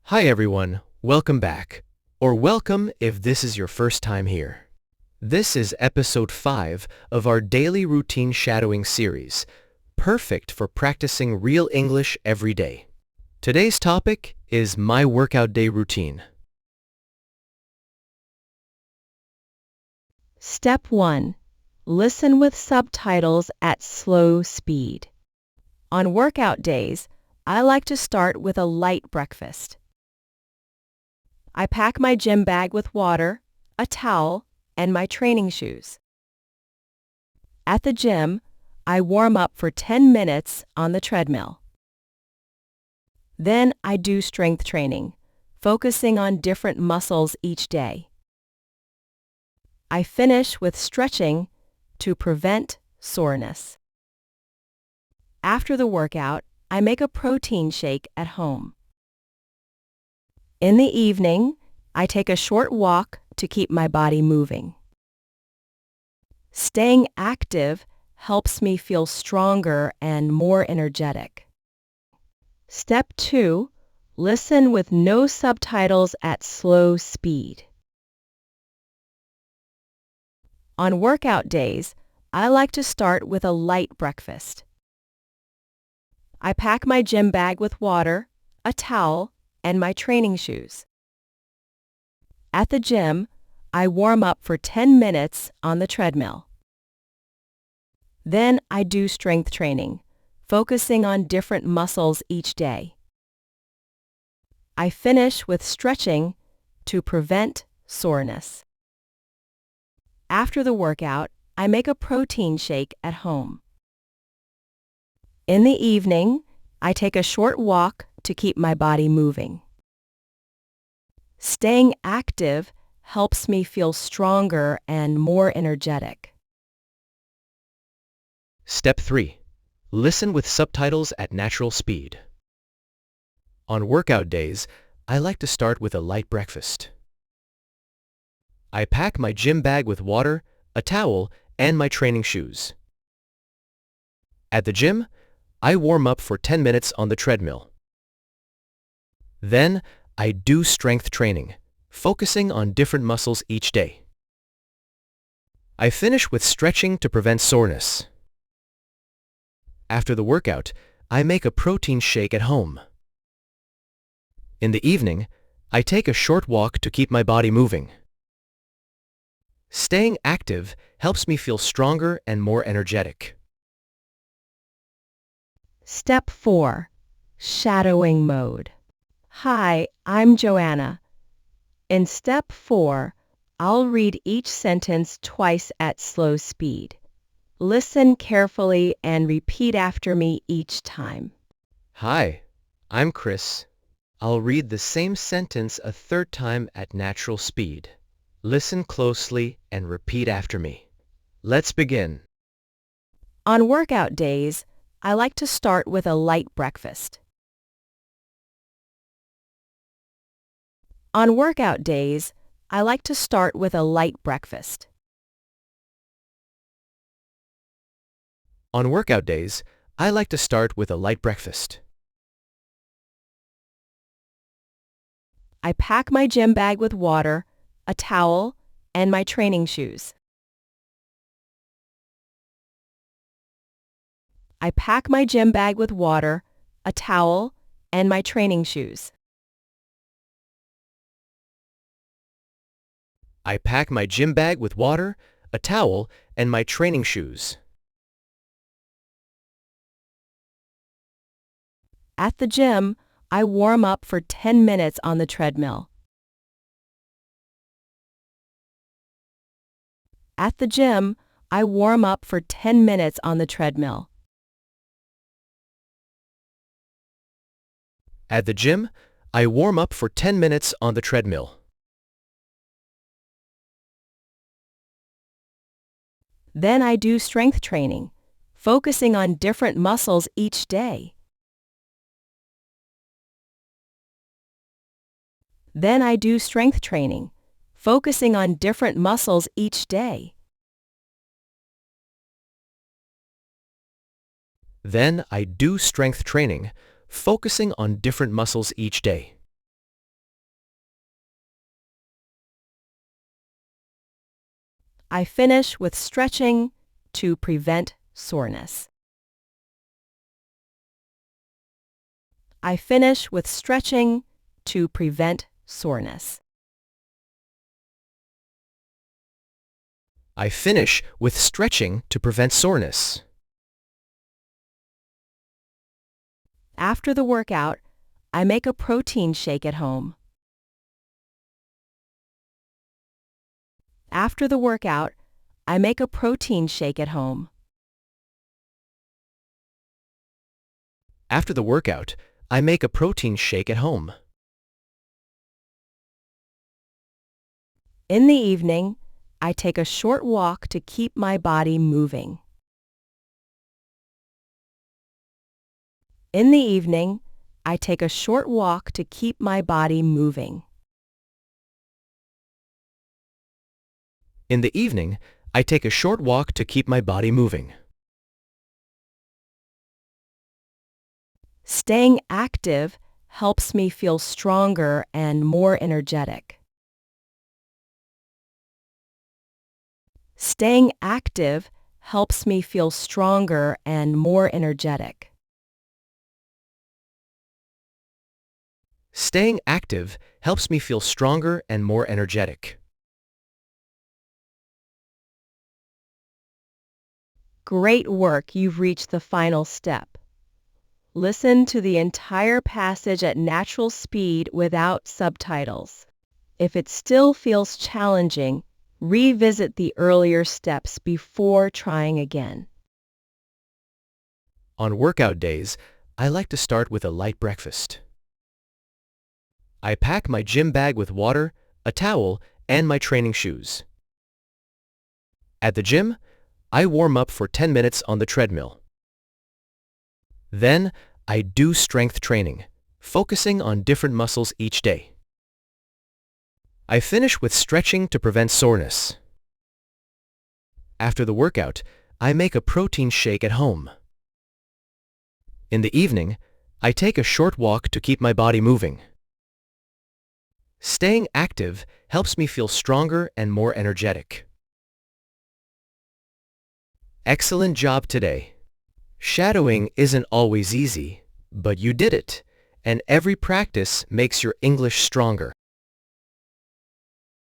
Hi everyone, welcome back. Or welcome if this is your first time here. This is episode 5 of our daily routine shadowing series, perfect for practicing real English every day. Today's topic is my workout day routine. Step 1. Listen with subtitles at slow speed. On workout days, I like to start with a light breakfast. I pack my gym bag with water, a towel, and my training shoes. At the gym, I warm up for 10 minutes on the treadmill. Then I do strength training, focusing on different muscles each day. I finish with stretching to prevent soreness. After the workout, I make a protein shake at home. In the evening, I take a short walk to keep my body moving. Staying active helps me feel stronger and more energetic. Step 2. Listen with no subtitles at slow speed. On workout days, I like to start with a light breakfast. I pack my gym bag with water, a towel, and my training shoes. At the gym, I warm up for 10 minutes on the treadmill. Then I do strength training, focusing on different muscles each day. I finish with stretching to prevent soreness. After the workout, I make a protein shake at home. In the evening, I take a short walk to keep my body moving. Staying active helps me feel stronger and more energetic. Step 3. Listen with subtitles at natural speed. On workout days, I like to start with a light breakfast. I pack my gym bag with water, a towel, and my training shoes. At the gym, I warm up for 10 minutes on the treadmill. Then, I do strength training, focusing on different muscles each day. I finish with stretching to prevent soreness. After the workout, I make a protein shake at home. In the evening, I take a short walk to keep my body moving. Staying active helps me feel stronger and more energetic. Step 4. Shadowing mode. Hi, I'm Joanna. In Step 4, I'll read each sentence twice at slow speed. Listen carefully and repeat after me each time. Hi, I'm Chris. I'll read the same sentence a third time at natural speed. Listen closely and repeat after me. Let's begin. On workout days, I like to start with a light breakfast. On workout days, I like to start with a light breakfast. On workout days, I like to start with a light breakfast. I pack my gym bag with water, a towel, and my training shoes. I pack my gym bag with water, a towel, and my training shoes. I pack my gym bag with water, a towel, and my training shoes. At the gym, I warm up for 10 minutes on the treadmill. At the gym, I warm up for 10 minutes on the treadmill. At the gym, I warm up for 10 minutes on the treadmill. Then I do strength training, focusing on different muscles each day. Then I do strength training, focusing on different muscles each day. Then I do strength training, focusing on different muscles each day. I finish with stretching to prevent soreness. I finish with stretching to prevent soreness. I finish with stretching to prevent soreness. After the workout, I make a protein shake at home. After the workout, I make a protein shake at home. After the workout, I make a protein shake at home. In the evening, I take a short walk to keep my body moving. In the evening, I take a short walk to keep my body moving. In the evening, I take a short walk to keep my body moving. Staying active helps me feel stronger and more energetic. Staying active helps me feel stronger and more energetic. Staying active helps me feel stronger and more energetic. Great work, you've reached the final step. Listen to the entire passage at natural speed without subtitles. If it still feels challenging, revisit the earlier steps before trying again. On workout days, I like to start with a light breakfast. I pack my gym bag with water, a towel, and my training shoes. At the gym, I warm up for 10 minutes on the treadmill. Then, I do strength training, focusing on different muscles each day. I finish with stretching to prevent soreness. After the workout, I make a protein shake at home. In the evening, I take a short walk to keep my body moving. Staying active helps me feel stronger and more energetic. Excellent job today. Shadowing isn't always easy, but you did it, and every practice makes your English stronger.